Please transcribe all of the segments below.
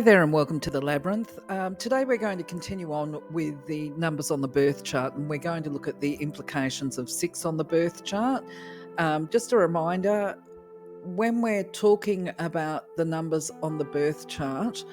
Hi there and welcome to the Labyrinth. Today we're going to continue on with the numbers on the birth chart, and we're going to look at the implications of 6 on the birth chart. Just a reminder, when we're talking about the numbers on the birth chart,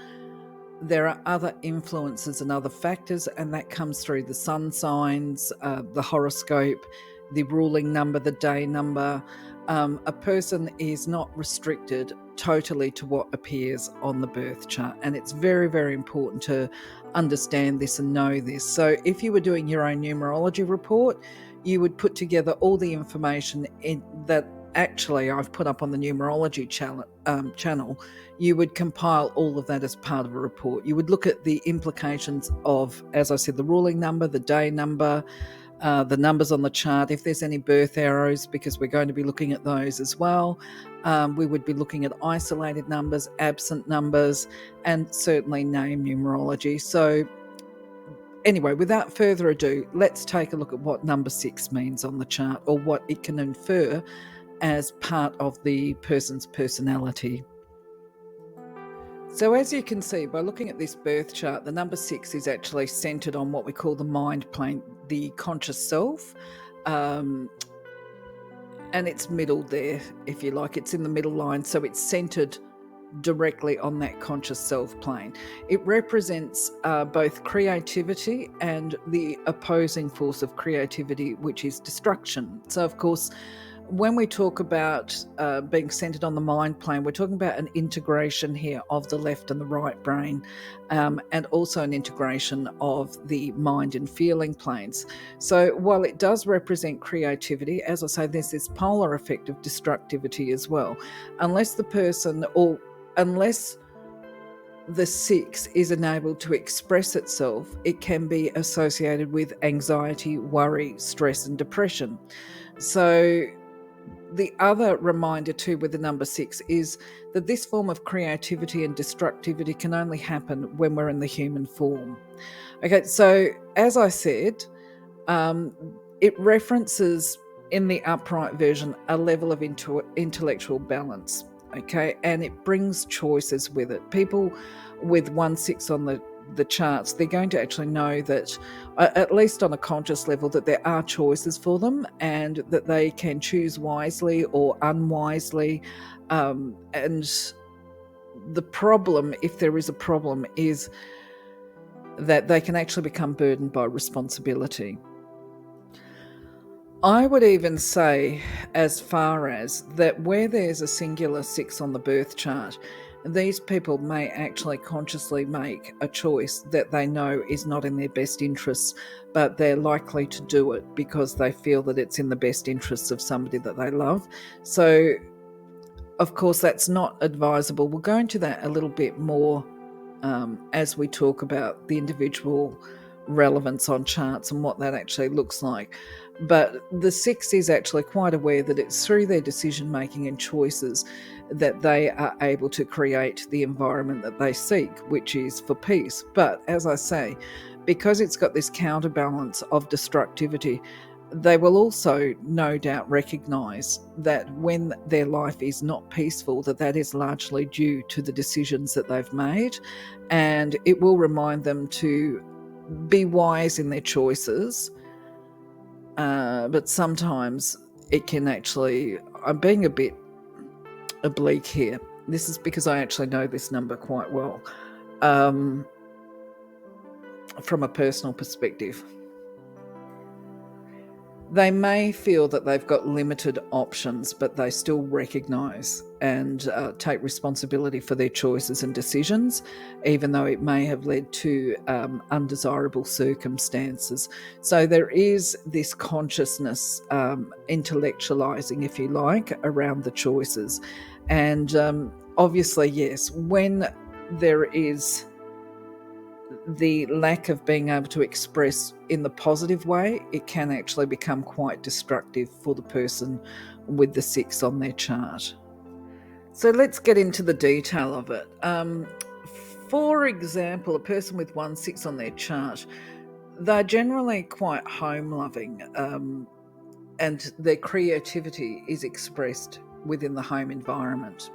there are other influences and other factors, and that comes through the sun signs, the horoscope, the ruling number, the day number. A person is not restricted totally to what appears on the birth chart, and it's very, very important to understand this and know this. So if you were doing your own numerology report, you would put together all the information that actually I've put up on the numerology channel. You would compile all of that as part of a report. You would look at the implications of, as I said, the ruling number, the day number, the numbers on the chart, if there's any birth arrows, because we're going to be looking at those as well. We would be looking at isolated numbers, absent numbers, and certainly name numerology. So anyway, without further ado, let's take a look at what number 6 means on the chart, or what it can infer as part of the person's personality. So as you can see, by looking at this birth chart, the number 6 is actually centered on what we call the mind plane, the conscious self. And it's middled there, if you like. It's in the middle line, so it's centered directly on that conscious self plane. It represents both creativity and the opposing force of creativity, which is destruction. So, of course, when we talk about being centered on the mind plane, we're talking about an integration here of the left and the right brain, and also an integration of the mind and feeling planes. So while it does represent creativity, as I say, there's this polar effect of destructivity as well. Unless the person, or unless the 6 is enabled to express itself, it can be associated with anxiety, worry, stress, and depression. So the other reminder too with the number 6 is that this form of creativity and destructivity can only happen when we're in the human form. Okay, so as I said, it references in the upright version a level of intellectual balance, okay, and it brings choices with it. People with 1-6 on the charts, they're going to actually know that, at least on a conscious level, that there are choices for them and that they can choose wisely or unwisely. And the problem, if there is a problem, is that they can actually become burdened by responsibility. I would even say, as far as that, where there's a singular 6 on the birth chart, these people may actually consciously make a choice that they know is not in their best interests, but they're likely to do it because they feel that it's in the best interests of somebody that they love. So, of course, that's not advisable. We'll go into that a little bit more as we talk about the individual relevance on charts and what that actually looks like. But the 6 is actually quite aware that it's through their decision making and choices that they are able to create the environment that they seek, which is for peace. But as I say, because it's got this counterbalance of destructivity, they will also no doubt recognise that when their life is not peaceful, that is largely due to the decisions that they've made, and it will remind them to be wise in their choices. But sometimes it can actually, I'm being a bit oblique here. This is because I actually know this number quite well, from a personal perspective. They may feel that they've got limited options, but they still recognise and take responsibility for their choices and decisions, even though it may have led to undesirable circumstances. So there is this consciousness, intellectualising, if you like, around the choices. And obviously, yes, when there is the lack of being able to express in the positive way, it can actually become quite destructive for the person with the 6 on their chart. So let's get into the detail of it. For example, a person with 1-6 on their chart, they're generally quite home-loving, and their creativity is expressed within the home environment.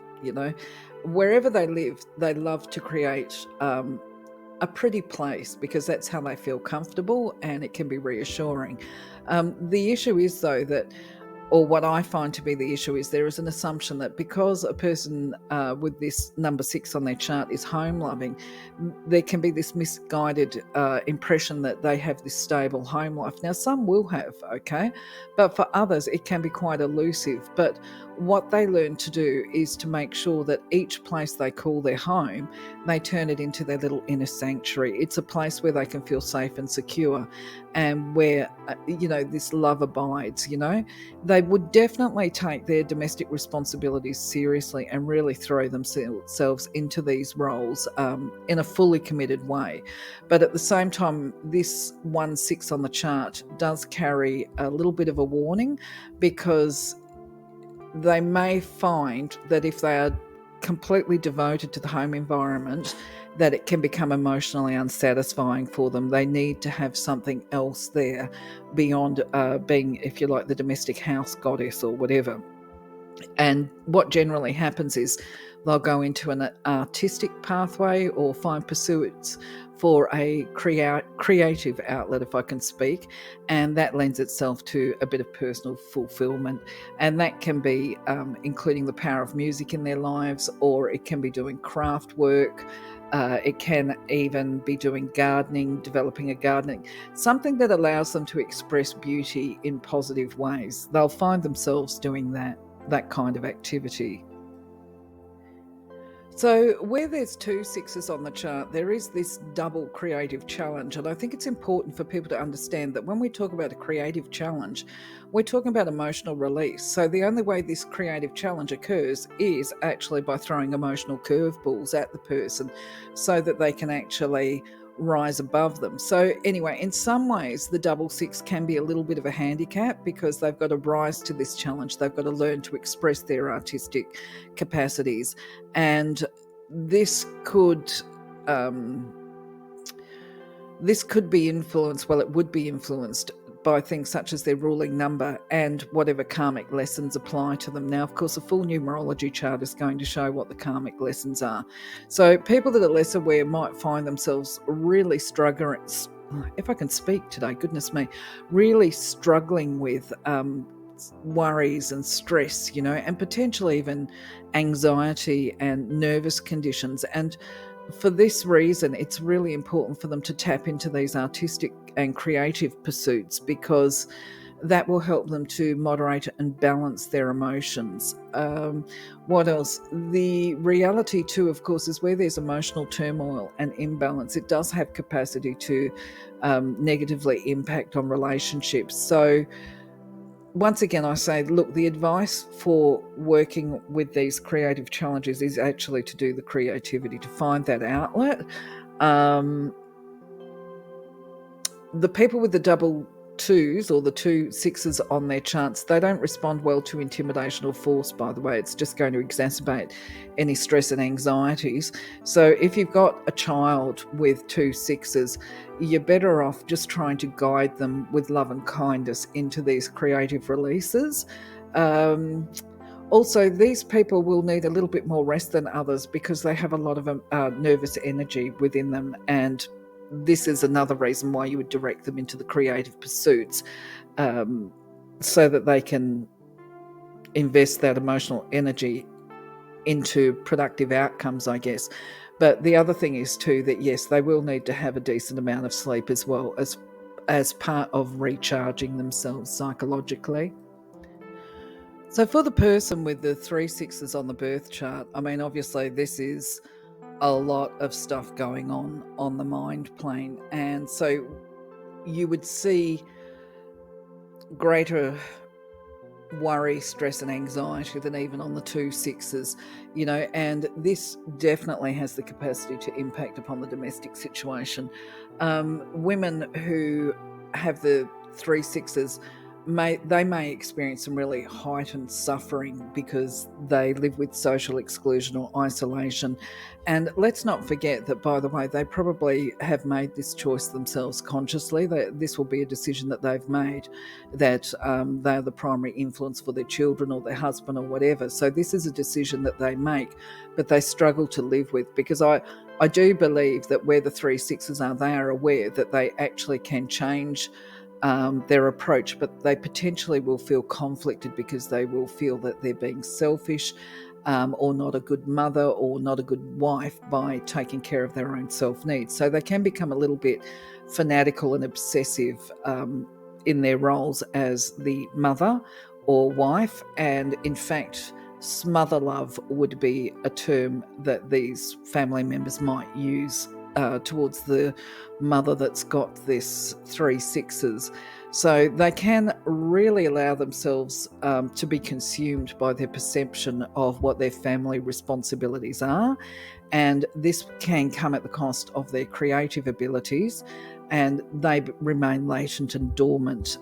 Wherever they live, they love to create a pretty place because that's how they feel comfortable and it can be reassuring. The issue is, though, that, or what I find to be the issue is, there is an assumption that because a person with this number 6 on their chart is home loving, there can be this misguided impression that they have this stable home life. Now, some will have, okay, but for others, it can be quite elusive. But what they learn to do is to make sure that each place they call their home, they turn it into their little inner sanctuary. It's a place where they can feel safe and secure, and where, this love abides. They would definitely take their domestic responsibilities seriously and really throw themselves into these roles in a fully committed way. But at the same time, this 1/6 on the chart does carry a little bit of a warning, because they may find that if they are completely devoted to the home environment, that it can become emotionally unsatisfying for them. They need to have something else there beyond being, if you like, the domestic house goddess or whatever. And what generally happens is they'll go into an artistic pathway or find pursuits for a creative outlet, if I can speak, and that lends itself to a bit of personal fulfillment. And that can be including the power of music in their lives, or it can be doing craft work. It can even be doing gardening, developing a gardening, something that allows them to express beauty in positive ways. They'll find themselves doing that kind of activity. So where there's 2 6s on the chart, there is this double creative challenge. And I think it's important for people to understand that when we talk about a creative challenge, we're talking about emotional release. So the only way this creative challenge occurs is actually by throwing emotional curveballs at the person so that they can actually rise above them. So anyway, in some ways, the 6 can be a little bit of a handicap, because they've got to rise to this challenge. They've got to learn to express their artistic capacities. And this could be influenced, well, it would be influenced by things such as their ruling number and whatever karmic lessons apply to them. Now, of course, a full numerology chart is going to show what the karmic lessons are. So people that are less aware might find themselves really struggling, if I can speak today, goodness me, really struggling with worries and stress, and potentially even anxiety and nervous conditions. And for this reason, it's really important for them to tap into these artistic and creative pursuits, because that will help them to moderate and balance their emotions. What else? The reality too, of course, is where there's emotional turmoil and imbalance, it does have capacity to negatively impact on relationships. So once again, I say, look, the advice for working with these creative challenges is actually to do the creativity, to find that outlet. The people with the 2s or the 2 6s on their charts, they don't respond well to intimidation or force, by the way. It's just going to exacerbate any stress and anxieties. So if you've got a child with 2 6s, you're better off just trying to guide them with love and kindness into these creative releases. Also, these people will need a little bit more rest than others, because they have a lot of nervous energy within them, and this is another reason why you would direct them into the creative pursuits, so that they can invest that emotional energy into productive outcomes, I guess. But the other thing is too that, yes, they will need to have a decent amount of sleep as well, as part of recharging themselves psychologically. So for the person with the 3 6s on the birth chart, I mean, obviously this is a lot of stuff going on the mind plane. And so you would see greater worry, stress and anxiety than even on the 2 6s, and this definitely has the capacity to impact upon the domestic situation. Women who have the 3 6s they may experience some really heightened suffering because they live with social exclusion or isolation. And let's not forget that, by the way, they probably have made this choice themselves consciously. This will be a decision that they've made, that they're the primary influence for their children or their husband or whatever. So this is a decision that they make, but they struggle to live with, because I do believe that where the 3/6s are, they are aware that they actually can change their approach, but they potentially will feel conflicted because they will feel that they're being selfish, or not a good mother or not a good wife by taking care of their own self-needs. So they can become a little bit fanatical and obsessive in their roles as the mother or wife. And in fact, smother love would be a term that these family members might use towards the mother that's got this 3/6s. So they can really allow themselves to be consumed by their perception of what their family responsibilities are. And this can come at the cost of their creative abilities, and they remain latent and dormant.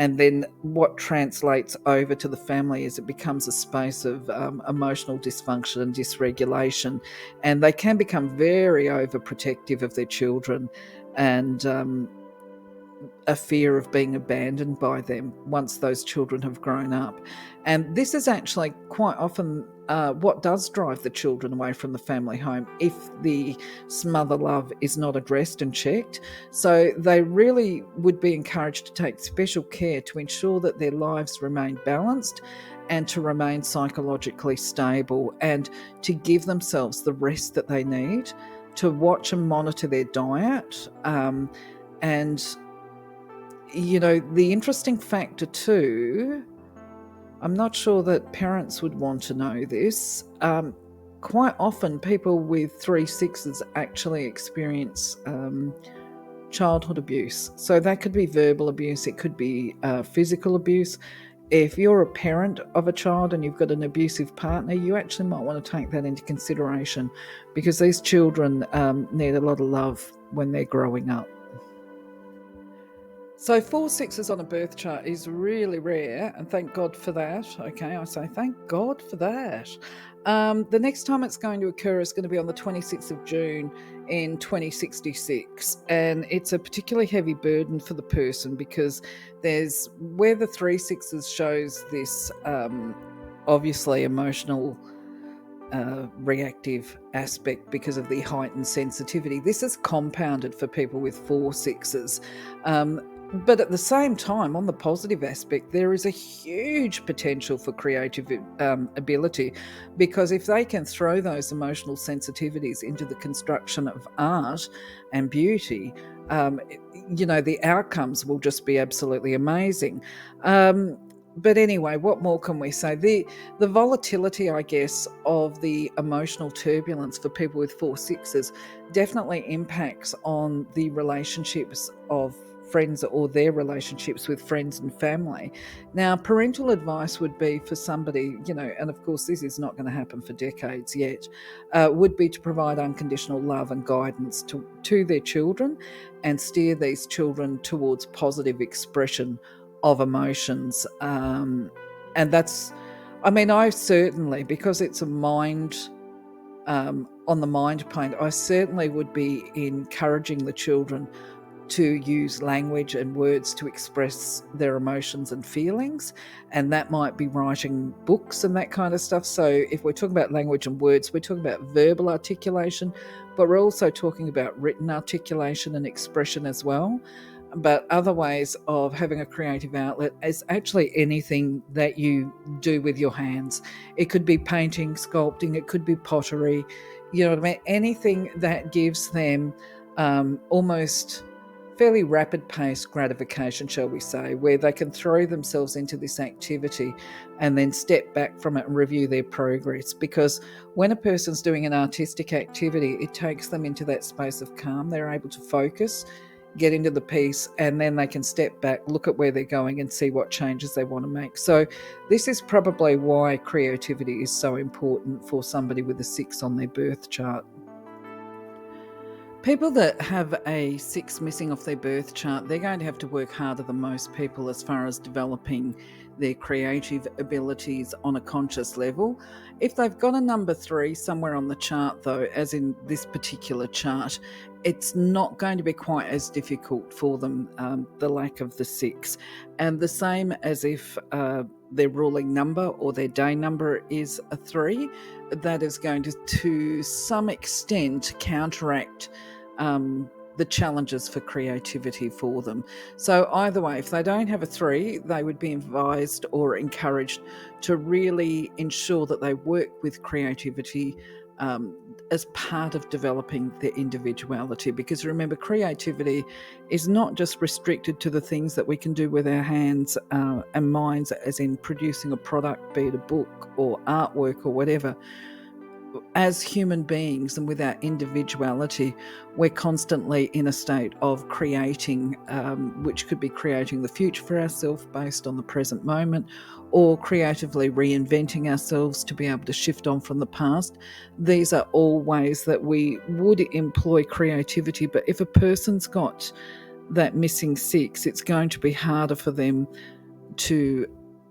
And then what translates over to the family is it becomes a space of emotional dysfunction and dysregulation. And they can become very overprotective of their children, and a fear of being abandoned by them once those children have grown up. And this is actually quite often what does drive the children away from the family home if the smother love is not addressed and checked. So they really would be encouraged to take special care to ensure that their lives remain balanced and to remain psychologically stable, and to give themselves the rest that they need, to watch and monitor their diet. And the interesting factor too, I'm not sure that parents would want to know this. Quite often, people with 3/6s actually experience childhood abuse. So that could be verbal abuse, it could be physical abuse. If you're a parent of a child and you've got an abusive partner, you actually might want to take that into consideration, because these children need a lot of love when they're growing up. So 4/6s on a birth chart is really rare, and thank God for that. Okay, I say thank God for that. The next time it's going to occur is going to be on the 26th of June in 2066, and it's a particularly heavy burden for the person, because there's where the 3/6s shows this obviously emotional reactive aspect because of the heightened sensitivity. This is compounded for people with 4/6s. But at the same time, on the positive aspect, there is a huge potential for creative ability, because if they can throw those emotional sensitivities into the construction of art and beauty, the outcomes will just be absolutely amazing. But anyway, what more can we say? The volatility, I guess, of the emotional turbulence for people with 4/6s definitely impacts on the relationships of friends or their relationships with friends and family. Now, parental advice would be for somebody, and of course this is not going to happen for decades yet, would be to provide unconditional love and guidance to their children, and steer these children towards positive expression of emotions. And that's, I certainly, because it's a mind, on the mind plane, I certainly would be encouraging the children to use language and words to express their emotions and feelings, and that might be writing books and that kind of stuff. So if we're talking about language and words, we're talking about verbal articulation, but we're also talking about written articulation and expression as well. But other ways of having a creative outlet is actually anything that you do with your hands. It could be painting, sculpting, it could be pottery, you know what I mean? Anything that gives them almost fairly rapid paced gratification, shall we say, where they can throw themselves into this activity and then step back from it and review their progress. Because when a person's doing an artistic activity, it takes them into that space of calm. They're able to focus, get into the piece, and then they can step back, look at where they're going and see what changes they want to make. So this is probably why creativity is so important for somebody with a 6 on their birth chart. People that have a 6 missing off their birth chart, they're going to have to work harder than most people as far as developing their creative abilities on a conscious level. If they've got a number 3 somewhere on the chart, though, as in this particular chart, it's not going to be quite as difficult for them, the lack of the 6. And the same as if their ruling number or their day number is a 3, that is going to some extent counteract the challenges for creativity for them. So either way, if they don't have a 3, they would be advised or encouraged to really ensure that they work with creativity as part of developing their individuality. Because remember, creativity is not just restricted to the things that we can do with our hands and minds, as in producing a product, be it a book or artwork or whatever. As human beings and with our individuality, we're constantly in a state of creating, which could be creating the future for ourselves based on the present moment, or creatively reinventing ourselves to be able to shift on from the past. These are all ways that we would employ creativity, but if a person's got that missing 6, it's going to be harder for them to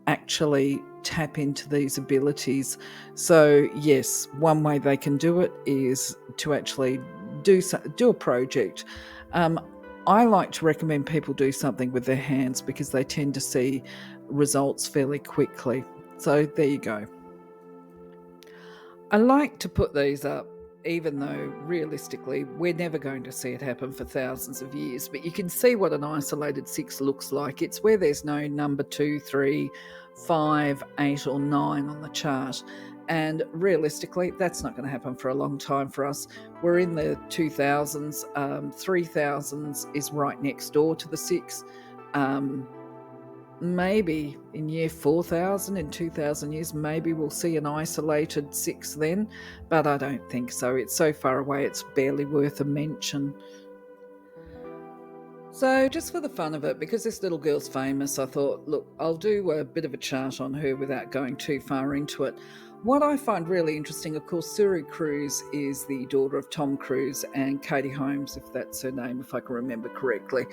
actually tap into these abilities. So yes, one way they can do it is to actually do a project. I like to recommend people do something with their hands because they tend to see results fairly quickly. So there you go. I like to put these up, even though realistically we're never going to see it happen for thousands of years, but you can see what an isolated 6 looks like. It's where there's no number 2, 3, 5, 8 or 9 on the chart. And realistically, that's not going to happen for a long time for us. We're in the 2000s, 3000s is right next door to the 6. Maybe in year 4000, in 2000 years, maybe we'll see an isolated 6 then, but I don't think so. It's so far away, it's barely worth a mention. So just for the fun of it, because this little girl's famous, I thought, look, I'll do a bit of a chart on her without going too far into it. What I find really interesting, of course, Suri Cruise is the daughter of Tom Cruise and Katie Holmes, if that's her name, if I can remember correctly.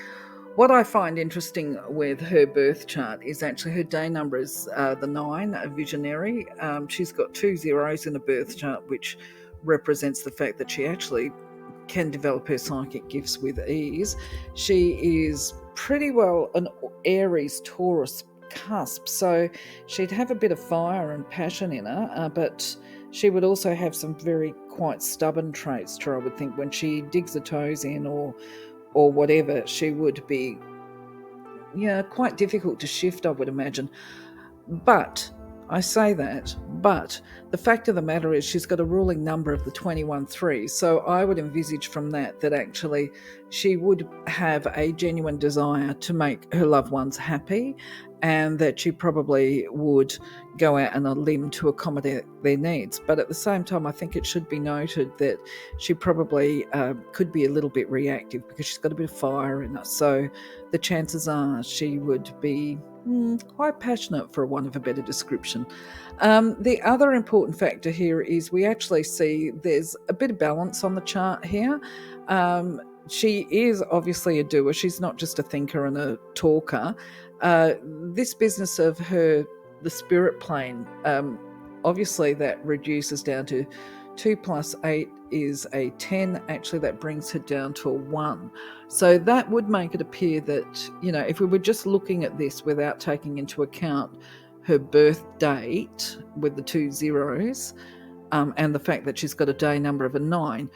What I find interesting with her birth chart is actually her day number is the 9, a visionary. She's got 2 zeros in the birth chart, which represents the fact that she actually can develop her psychic gifts with ease. She is pretty well an Aries Taurus cusp, so she'd have a bit of fire and passion in her, but she would also have some very quite stubborn traits to her, I would think. When she digs her toes in or whatever, she would be quite difficult to shift, I would imagine. But I say that, but the fact of the matter is she's got a ruling number of the 21-3. So I would envisage from that actually she would have a genuine desire to make her loved ones happy, and that she probably would go out on a limb to accommodate their needs. But at the same time, I think it should be noted that she probably could be a little bit reactive because she's got a bit of fire in her. So the chances are she would be quite passionate, for want of a better description. The other important factor here is we actually see there's a bit of balance on the chart here. She is obviously a doer. She's not just a thinker and a talker. This business of her, the spirit plane, obviously that reduces down to 2 + 8 is a 10. Actually, that brings her down to a 1. So that would make it appear that, if we were just looking at this without taking into account her birth date with the 2 zeros, and the fact that she's got a day number of a 9,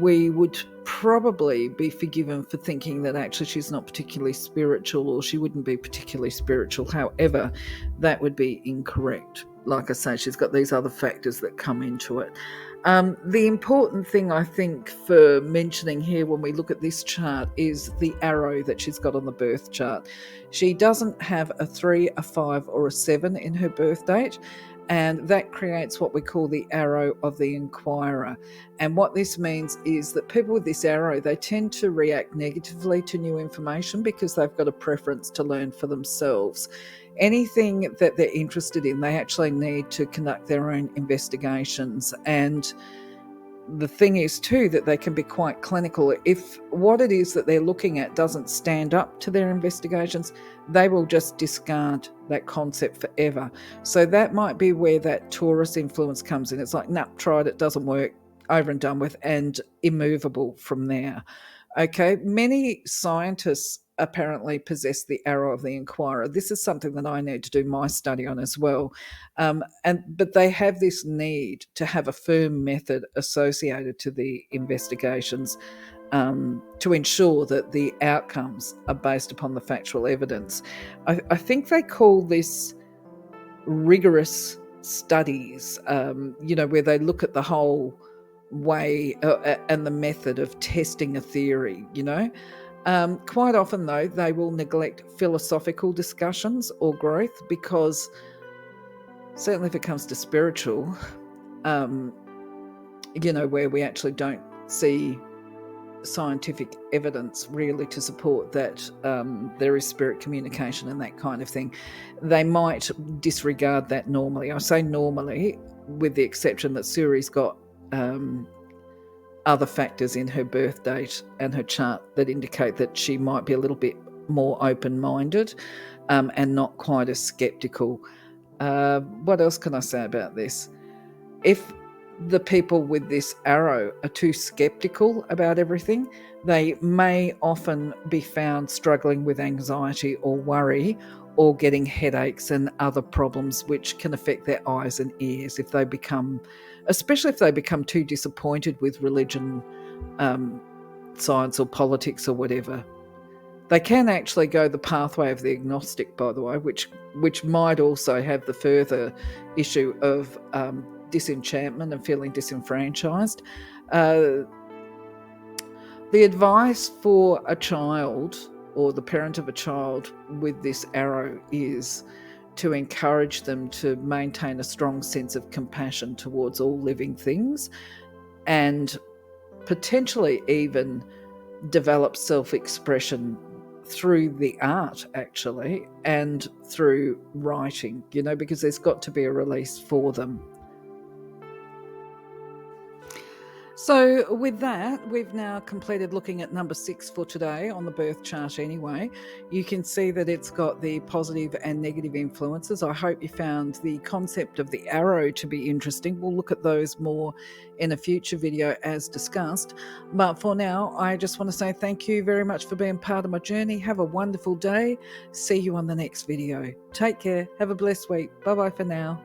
we would probably be forgiven for thinking that actually she's not particularly spiritual, or she wouldn't be particularly spiritual. However, that would be incorrect. Like I say, she's got these other factors that come into it. The important thing, I think, for mentioning here when we look at this chart is the arrow that she's got on the birth chart. She doesn't have a 3, a 5 or a 7 in her birth date, and that creates what we call the arrow of the inquirer. And what this means is that people with this arrow, they tend to react negatively to new information because they've got a preference to learn for themselves. Anything that they're interested in, they actually need to conduct their own investigations. And the thing is too that they can be quite clinical. If what it is that they're looking at doesn't stand up to their investigations, they will just discard that concept forever. So that might be where that Taurus influence comes in. It's like, nah, tried it, doesn't work, over and done with, and immovable from there. Okay, many scientists apparently possess the arrow of the inquirer. This is something that I need to do my study on as well. But they have this need to have a firm method associated to the investigations, to ensure that the outcomes are based upon the factual evidence. I think they call this rigorous studies, where they look at the whole way and the method of testing a theory. Quite often, though, they will neglect philosophical discussions or growth, because certainly if it comes to spiritual, where we actually don't see scientific evidence really to support that there is spirit communication and that kind of thing, they might disregard that normally. I say normally with the exception that Suri's got other factors in her birth date and her chart that indicate that she might be a little bit more open-minded and not quite as skeptical. What else can I say about this? If the people with this arrow are too skeptical about everything, they may often be found struggling with anxiety or worry, or getting headaches and other problems which can affect their eyes and ears if they become, especially if they become too disappointed with religion, science or politics or whatever. They can actually go the pathway of the agnostic, by the way, which might also have the further issue of disenchantment and feeling disenfranchised. The advice for a child or the parent of a child with this arrow is to encourage them to maintain a strong sense of compassion towards all living things, and potentially even develop self-expression through the art, actually, and through writing, because there's got to be a release for them. So with that, we've now completed looking at number 6 for today on the birth chart anyway. You can see that it's got the positive and negative influences. I hope you found the concept of the arrow to be interesting. We'll look at those more in a future video as discussed. But for now, I just want to say thank you very much for being part of my journey. Have a wonderful day. See you on the next video. Take care. Have a blessed week. Bye-bye for now.